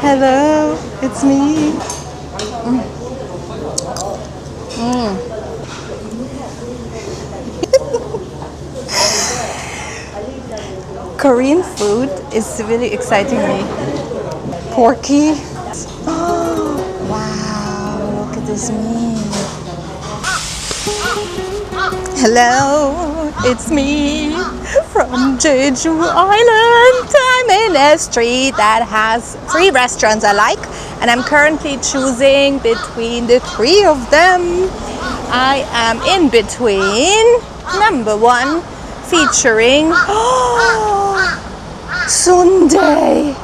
Hello, it's me. Korean food is really exciting me. Porky. Oh, wow, look at this meat. Hello, it's me from Jeju Island. I'm in a street that has 3 restaurants I like, and I'm currently choosing between the 3 of them. I am in between number 1 featuring sundae.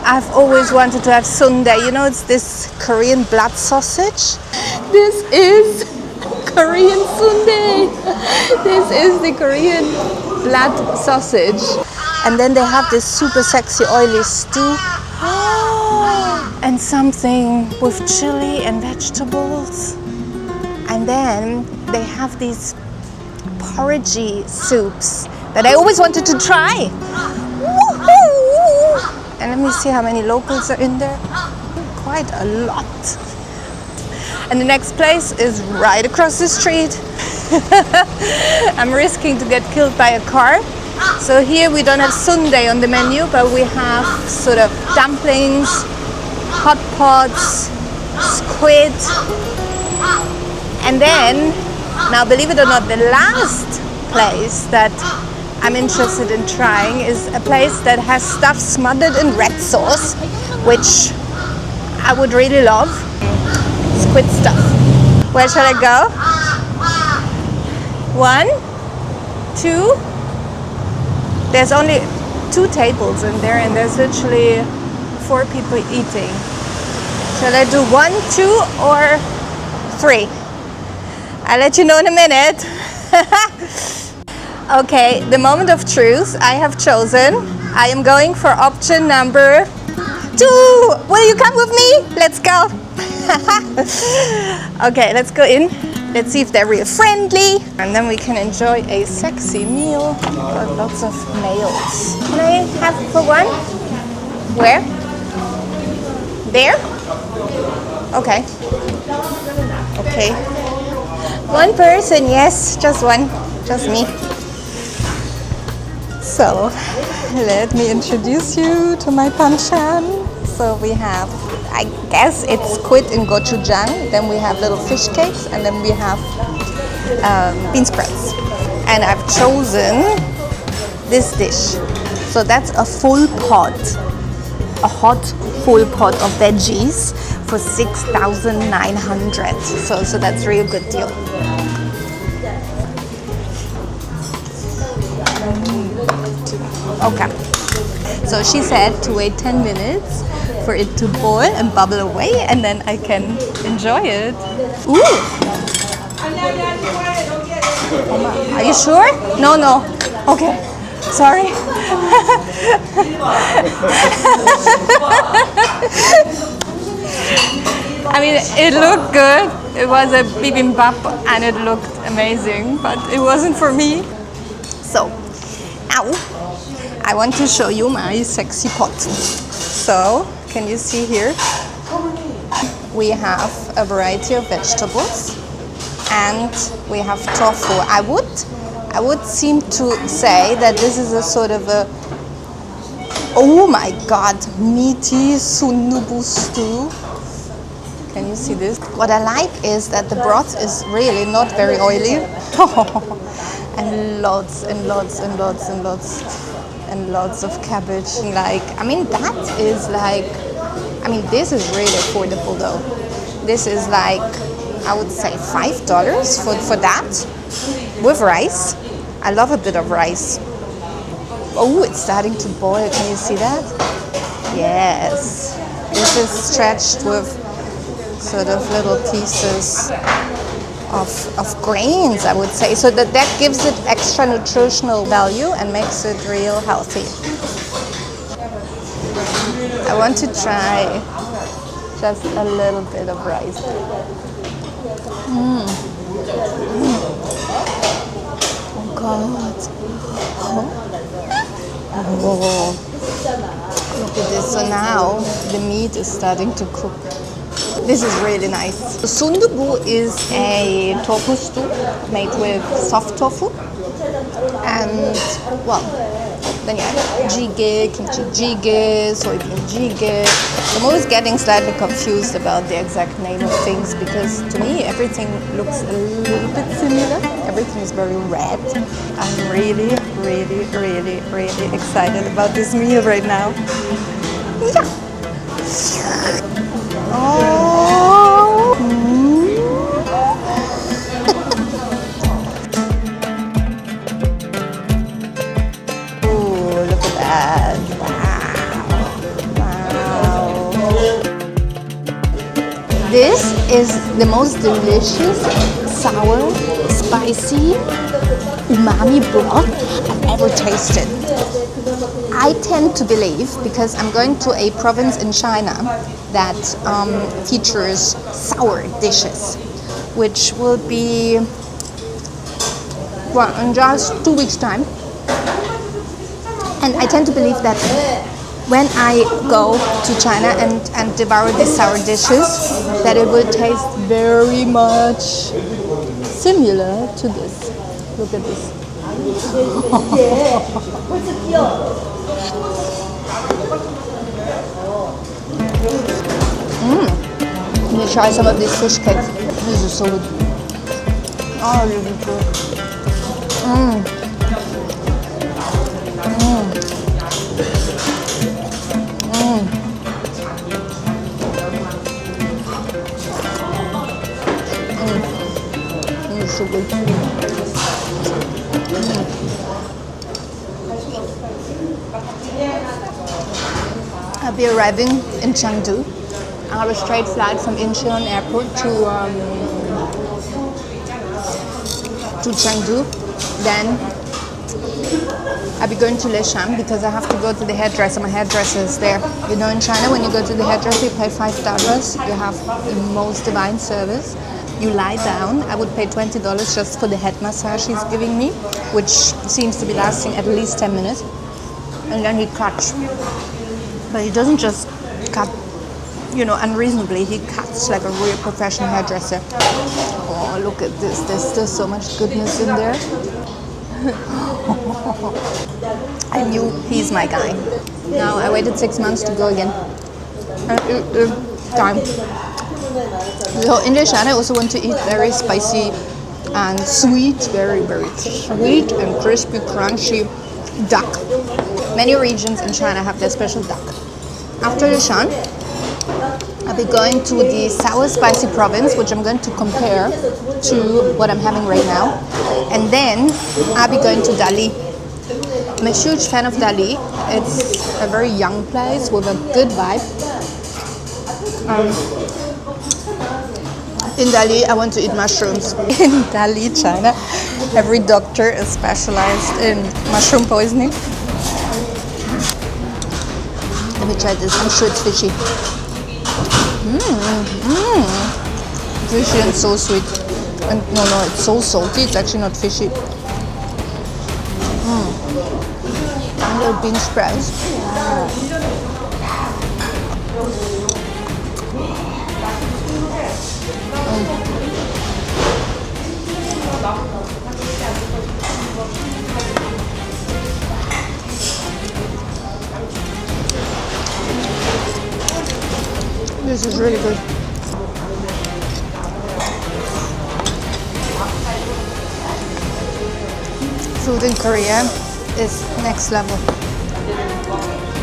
I've always wanted to have sundae. You know, it's this Korean blood sausage. This is Korean sundae. This is the Korean blood sausage. And then they have this super sexy oily stew. And something with chili and vegetables. And then they have these porridgey soups that I always wanted to try. Woohoo! And let me see how many locals are in there. Quite a lot. And the next place is right across the street. I'm risking to get killed by a car. So here we don't have sundae on the menu, but we have sort of dumplings, hot pots, squid. And then, now believe it or not, the last place that I'm interested in trying is a place that has stuff smothered in red sauce, which I would really love. Squid stuff. Where shall I go? 1, 2. There's only 2 tables in there, and there's literally 4 people eating. Shall I do 1, 2, or 3? I'll let you know in a minute. Okay, the moment of truth. I have chosen. I am going for option number 2. Will you come with me? Let's go. Okay, let's go in. Let's see if they're real friendly. And then we can enjoy a sexy meal. Got lots of nails. Can I have for 1? Where? There? Okay. Okay. 1 person, yes, just 1. Just me. So, let me introduce you to my panchan. So we have, I guess it's squid in gochujang, then we have little fish cakes, and then we have bean sprouts. And I've chosen this dish. So that's a full pot, a hot full pot of veggies for 6,900. So that's really a good deal. Okay, so she said to wait 10 minutes for it to boil and bubble away, and then I can enjoy it. Ooh! Are you sure? No. Okay, sorry. I mean, it looked good. It was a bibimbap and it looked amazing, but it wasn't for me. So, now I want to show you my sexy pot. So, can you see here? We have a variety of vegetables and we have tofu. I would seem to say that this is a sort of a, oh my god, meaty sundubu stew. Can you see this? What I like is that the broth is really not very oily. And lots and lots and lots and lots and lots of cabbage. Like, I mean, that is like, I mean, this is really affordable though. This is like, I would say $5 for that with rice. I love a bit of rice. Oh, it's starting to boil. Can you see that? Yes. This is stretched with sort of little pieces of grains, I would say. So that gives it extra nutritional value and makes it real healthy. I want to try just a little bit of rice. Oh God. Oh. Look at this. So now the meat is starting to cook. This is really nice. Sundubu is a tofu stew made with soft tofu. And, well, then you have jjigae, kimchi jjigae, soybean jjigae. I'm always getting slightly confused about the exact name of things because to me everything looks a little bit similar. Everything is very red. I'm really, really, really, really excited about this meal right now. Yeah. Oh. Oh, look at that. Wow. Wow. This is the most delicious, sour, spicy, umami broth I've ever tasted. I tend to believe, because I'm going to a province in China that features sour dishes, which will be, well, in just 2 weeks' time. And I tend to believe that when I go to China and devour these sour dishes, that it will taste very much similar to this. Look at this. Let me try some of this fish cake. This is so good. Oh, really good. So good. I'll be arriving in Chengdu. I have a straight flight from Incheon Airport to Chengdu. Then I'll be going to Leshan because I have to go to the hairdresser. My hairdresser is there. You know, in China, when you go to the hairdresser, you pay $5. You have the most divine service. You lie down. I would pay $20 just for the head massage he's giving me, which seems to be lasting at least 10 minutes. And then he cuts. But he doesn't just cut, you know, unreasonably. He cuts like a real professional hairdresser. Oh, look at this. There's still so much goodness in there. I knew he's my guy. Now I waited 6 months to go again. And it's time. So in Leshan, I also want to eat very spicy and sweet, very, very sweet and crispy, crunchy duck. Many regions in China have their special duck. After Leshan, I'll be going to the sour spicy province, which I'm going to compare to what I'm having right now. And then I'll be going to Dali. I'm a huge fan of Dali. It's a very young place with a good vibe. In Dali, I want to eat mushrooms. In Dali, China, every doctor is specialized in mushroom poisoning. Let me try this. I'm sure it's fishy. Fishy and so sweet. And no, it's so salty. It's actually not fishy. And little bean sprouts. This is really good. Food in Korea is next level.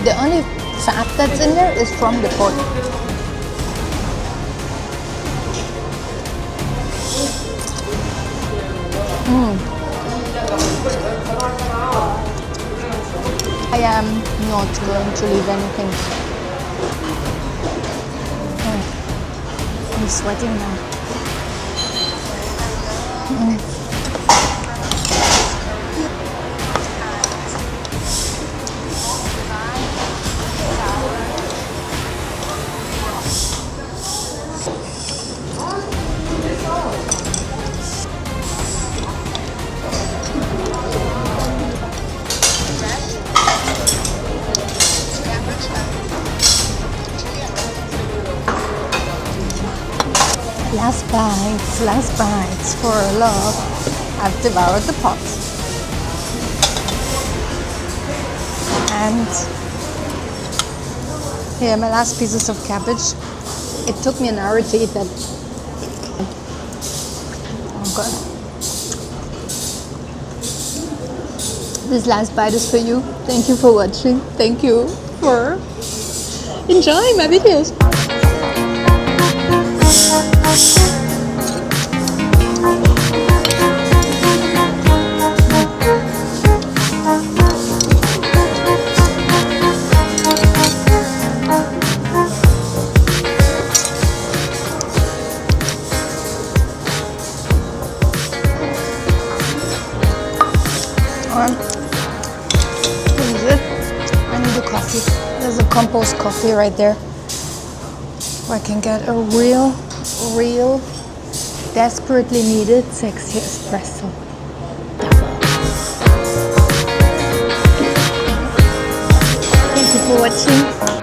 The only fat that's in there is from the pork. I am not going to leave anything. I'm sweating now. Last bites for love. I've devoured the pot. And here are my last pieces of cabbage. It took me an hour to eat that. Oh God. This last bite is for you. Thank you for watching. Thank you for enjoying my videos. This is it. I need a coffee. There's a compost coffee right there, where I can get a real, desperately needed sexy espresso. Thank you for watching.